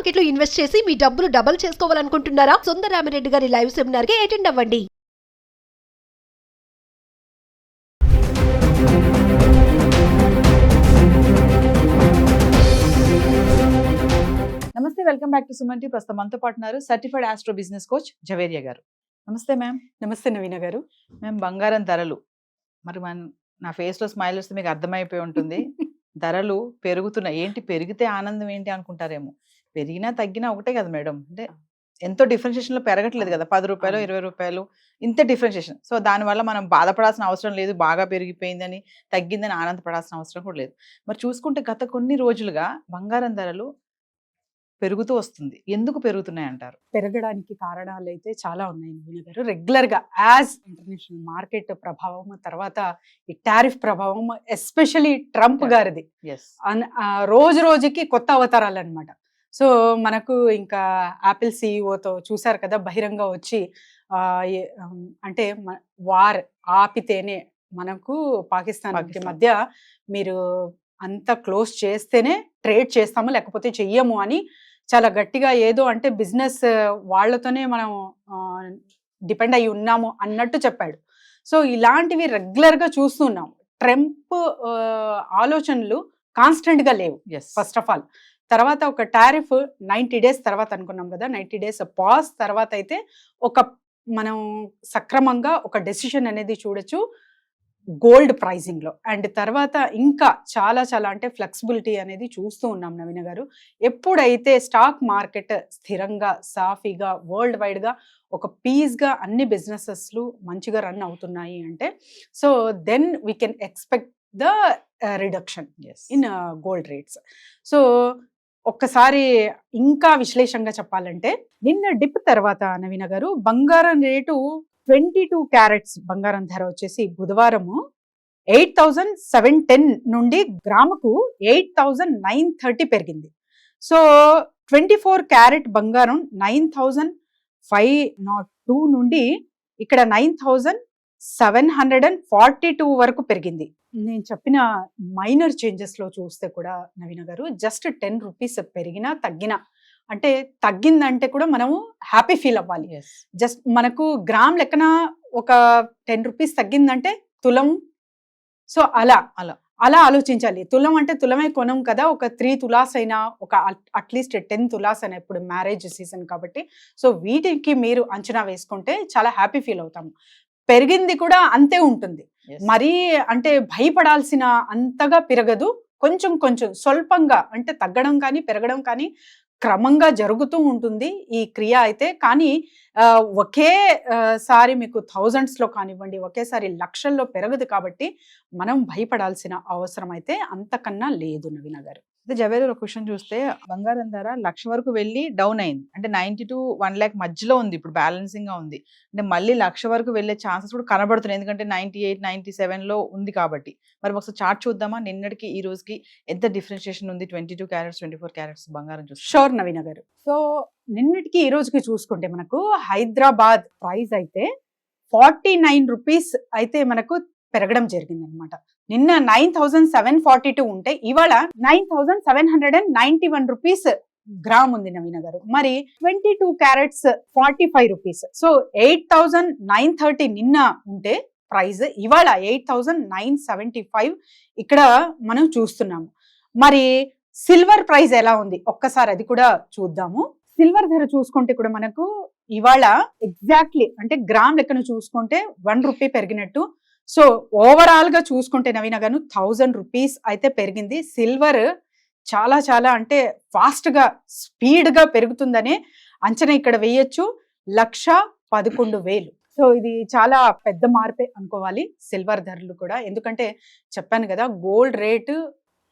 Market లో invest చేసి మీ డబ్బులు డబుల్ చేసుకోవాలనుకుంటున్నారా? సుందరరామిరెడ్డి గారి లైవ్ సెమినార్ కి అటెండ్ అవ్వండి. నమస్తే, welcome back to Suman T. ప్రస్తుతం మనతో పాటు ఉన్నారు certified astro business coach Javeria గారు. నమస్తే మ్యామ్. నమస్తే నవీన గారు. మ్యామ్, బంగారం ధరలు మరి నా ఫేస్ లో స్మైల్ వస్తే మీకు అర్థమైపోయి ఉంటుంది. ధరలు పెరుగుతున్నాయి. ఏంటి పెరిగితే ఆనందం ఏంటి అనుకుంటారేమో. పెరిగినా తగ్గినా ఒకటే కదా మేడం. అంటే ఎంతో డిఫరెన్షియేషన్ లో పెరగట్లేదు కదా, 10 రూపాయలు 20 రూపాయలు ఇంత డిఫరెన్షియేషన్. సో దానివల్ల మనం బాధపడాల్సిన అవసరం లేదు, బాగా పెరిగిపోయిందని తగ్గిందని ఆనందపడాల్సిన అవసరం కూడా లేదు. మరి చూసుకుంటే గత కొన్ని రోజులుగా బంగారం ధరలు పెరుగుతూ వస్తుంది. ఎందుకు పెరుగుతున్నాయి అంటారు? పెరగడానికి కారణాలు అయితే చాలా ఉన్నాయి నవీన గారు. రెగ్యులర్ గా యాజ్ ఇంటర్నేషనల్ మార్కెట్ ప్రభావం, తర్వాత ఈ టారిఫ్ ప్రభావం, ఎస్పెషలీ ట్రంప్ గారిది ఎస్, రోజు రోజుకి కొత్త అవతారాలు అనమాట. సో మనకు ఇంకా యాపిల్ సిఇఓతో చూసారు కదా, బహిరంగ వచ్చి అంటే వార్ ఆపితేనే మనకు పాకిస్తాన్ మధ్య మీరు అంత క్లోజ్ చేస్తేనే ట్రేడ్ చేస్తాము, లేకపోతే చెయ్యము అని చాలా గట్టిగా, ఏదో అంటే బిజినెస్ వాళ్ళతోనే మనం డిపెండ్ అయి ఉన్నాము అన్నట్టు చెప్పాడు. సో ఇలాంటివి రెగ్యులర్గా చూస్తున్నాం. ట్రంప్ ఆలోచనలు కాన్స్టెంట్గా లేవు. ఫస్ట్ ఆఫ్ ఆల్ తర్వాత ఒక టారిఫ్ 90 days తర్వాత అనుకున్నాం కదా, 90 days పాజ్ తర్వాత అయితే ఒక మనం సక్రమంగా ఒక డెసిషన్ అనేది చూడొచ్చు గోల్డ్ ప్రైజింగ్ లో. అండ్ తర్వాత ఇంకా చాలా చాలా అంటే ఫ్లెక్సిబిలిటీ అనేది చూస్తూ ఉన్నాం నవీన గారు. ఎప్పుడైతే స్టాక్ మార్కెట్ స్థిరంగా సాఫీగా వరల్డ్ వైడ్ గా ఒక పీస్ గా అన్ని బిజినెసెస్లు మంచిగా రన్ అవుతున్నాయి అంటే, so then we can expect the reduction in gold rates. So ఒక్కసారి ఇంకా విశ్లేషంగా చెప్పాలంటే, నిన్న డిప్ తర్వాత నవీన గారు బంగారం రేటు 22 క్యారెట్స్ బంగారం ధర వచ్చేసి బుధవారము 8,710 నుండి గ్రాముకు 8,930 పెరిగింది. సో 24 క్యారెట్ బంగారం 9,502 నుండి ఇక్కడ 9,742 వరకు పెరిగింది. నేను చెప్పిన మైనర్ చేంజెస్ లో చూస్తే కూడా నవీన గారు జస్ట్ 10 రూపీస్ పెరిగినా తగ్గినా, అంటే తగ్గిందంటే కూడా మనము హ్యాపీ ఫీల్ అవ్వాలి. జస్ట్ మనకు గ్రామ్ లెక్కన ఒక 10 రూపీస్ తగ్గిందంటే తులం. సో అలా అలా అలా ఆలోచించాలి. తులం అంటే తులమే కొనం కదా, ఒక 3 తులాస్ అయినా, ఒక అట్లీస్ట్ 10 తులాస్ అయినా, ఇప్పుడు మ్యారేజ్ సీజన్ కాబట్టి. సో వీటికి మీరు అంచనా వేసుకుంటే చాలా హ్యాపీ ఫీల్ అవుతాము. పెరిగింది కూడా అంతే ఉంటుంది, మరీ అంటే భయపడాల్సిన అంతగా పెరగదు. కొంచెం కొంచెం స్వల్పంగా అంటే తగ్గడం కానీ పెరగడం కానీ క్రమంగా జరుగుతూ ఉంటుంది ఈ క్రియ అయితే. కానీ ఒకేసారి మీకు thousands లో కానివ్వండి, ఒకేసారి లక్షల్లో పెరగదు కాబట్టి మనం భయపడాల్సిన అవసరం అయితే అంతకన్నా లేదు నవీన గారు. అయితే జవేరి ఒక క్వశ్చన్ చూస్తే, బంగారం ధర 1,00,000 వరకు వెళ్ళి డౌన్ అయింది. అంటే 90 to 1 lakh మధ్యలో ఉంది, ఇప్పుడు బ్యాలెన్సింగ్ గా ఉంది. అంటే మళ్ళీ 1,00,000 వరకు వెళ్ళే ఛాన్సెస్ కూడా కనబడుతున్నాయి, ఎందుకంటే 98, 97 లో ఉంది కాబట్టి. మరి ఒకసారి చార్ట్ చూద్దామా, నిన్నటికి ఈ రోజుకి ఎంత డిఫరెన్షియేషన్ ఉంది 22 క్యారెట్స్ 24 క్యారెట్స్ బంగారం చూస్తే? షూర్ నవీన గారు. సో నిన్నటికి ఈ రోజుకి చూసుకుంటే మనకు హైదరాబాద్ ప్రైస్ అయితే 49 రూపీస్ అయితే మనకు పెరగడం జరిగింది అనమాట. నిన్న 9,742 ఉంటే ఇవాళ 9,791 రూపీస్ గ్రామ్ ఉంది నవీన గారు. మరి 22 క్యారెట్స్ 45 రూపీస్. సో 8,930 నిన్న ఉంటే ప్రైస్ ఇవాళ 8,975 ఇక్కడ మనం చూస్తున్నాము. మరి సిల్వర్ ప్రైస్ ఎలా ఉంది ఒక్కసారి అది కూడా చూద్దాము. సిల్వర్ ధర చూసుకుంటే కూడా మనకు ఇవాళ ఎగ్జాక్ట్లీ అంటే గ్రామ్ లెక్కన చూసుకుంటే 1 రూపీ పెరిగినట్టు. సో ఓవరాల్ గా చూసుకుంటే నవీన గారు 1,000 రూపీస్ అయితే పెరిగింది. సిల్వర్ చాలా చాలా అంటే ఫాస్ట్ గా స్పీడ్ గా పెరుగుతుందనే అంచనా ఇక్కడ వేయొచ్చు. 1,11,000. సో ఇది చాలా పెద్ద మార్పే అనుకోవాలి సిల్వర్ ధరలు కూడా. ఎందుకంటే చెప్పాను కదా, గోల్డ్ రేటు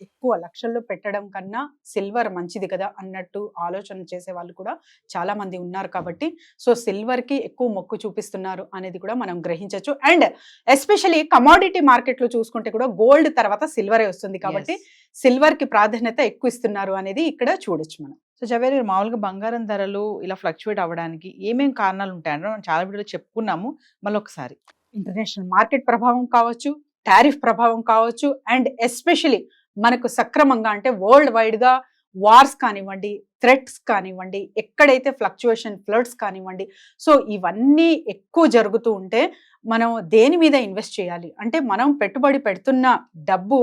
ఎక్కువ లక్షల్లో పెట్టడం కన్నా సిల్వర్ మంచిది కదా అన్నట్టు ఆలోచన చేసే వాళ్ళు కూడా చాలా మంది ఉన్నారు కాబట్టి, సో సిల్వర్ కి ఎక్కువ మొక్కు చూపిస్తున్నారు అనేది కూడా మనం గ్రహించవచ్చు. అండ్ ఎస్పెషలీ కమోడిటీ మార్కెట్ లో చూసుకుంటే కూడా గోల్డ్ తర్వాత సిల్వరే వస్తుంది కాబట్టి సిల్వర్ కి ప్రాధాన్యత ఎక్కువ ఇస్తున్నారు అనేది ఇక్కడ చూడొచ్చు మనం. సో జవేరి, మామూలుగా బంగారం ధరలు ఇలా ఫ్లక్చువేట్ అవ్వడానికి ఏమేమి కారణాలు ఉంటాయంటే మనం చాలా వీడియోలో చెప్పుకున్నాము. మళ్ళీ ఒకసారి ఇంటర్నేషనల్ మార్కెట్ ప్రభావం కావచ్చు, టారిఫ్ ప్రభావం కావచ్చు, అండ్ ఎస్పెషలీ మనకు సక్రమంగా అంటే వరల్డ్ వైడ్ గా వార్స్ కానివ్వండి, థ్రెట్స్ కానివ్వండి, ఎక్కడైతే ఫ్లక్చుయేషన్ ఫ్లడ్స్ కానివ్వండి, సో ఇవన్నీ ఎక్కువ జరుగుతూ ఉంటే మనం దేని మీద ఇన్వెస్ట్ చేయాలి అంటే మనం పెట్టుబడి పెడుతున్న డబ్బు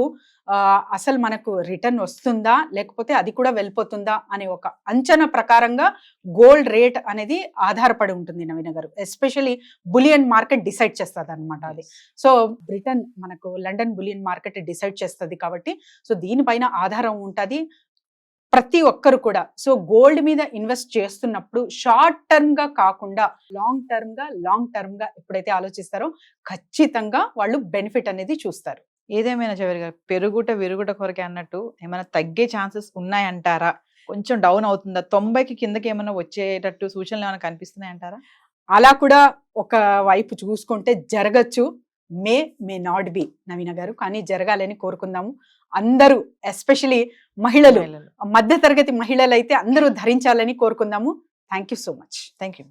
అసలు మనకు రిటర్న్ వస్తుందా లేకపోతే అది కూడా వెళ్ళిపోతుందా అనే ఒక అంచనా ప్రకారంగా గోల్డ్ రేట్ అనేది ఆధారపడి ఉంటుంది నవీన గారు. ఎస్పెషలీ బులియన్ మార్కెట్ డిసైడ్ చేస్తుంది అనమాట అది. సో బ్రిటన్ మనకు లండన్ బులియన్ మార్కెట్ డిసైడ్ చేస్తుంది కాబట్టి సో దీనిపైన ఆధారం ఉంటుంది ప్రతి ఒక్కరు కూడా. సో గోల్డ్ మీద ఇన్వెస్ట్ చేస్తున్నప్పుడు షార్ట్ టర్మ్ గా కాకుండా లాంగ్ టర్మ్ గా ఎప్పుడైతే ఆలోచిస్తారో ఖచ్చితంగా వాళ్ళు బెనిఫిట్ అనేది చూస్తారు. ఏదేమైనా జవేరి గారు, పెరుగుట విరుగుట కొరకే అన్నట్టు ఏమైనా తగ్గే ఛాన్సెస్ ఉన్నాయంటారా? కొంచెం డౌన్ అవుతుందా? 90కి కిందకి ఏమైనా వచ్చేటట్టు సూచనలు ఏమైనా కనిపిస్తున్నాయి అంటారా? అలా కూడా ఒక వైపు చూసుకుంటే జరగచ్చు, మే నాట్ బి నవీన గారు, కానీ జరగాలని కోరుకుందాము. అందరూ ఎస్పెషలీ మహిళలు, మధ్య తరగతి మహిళలు అయితే అందరూ ధరించాలని కోరుకుందాము. Thank you so much. Thank you.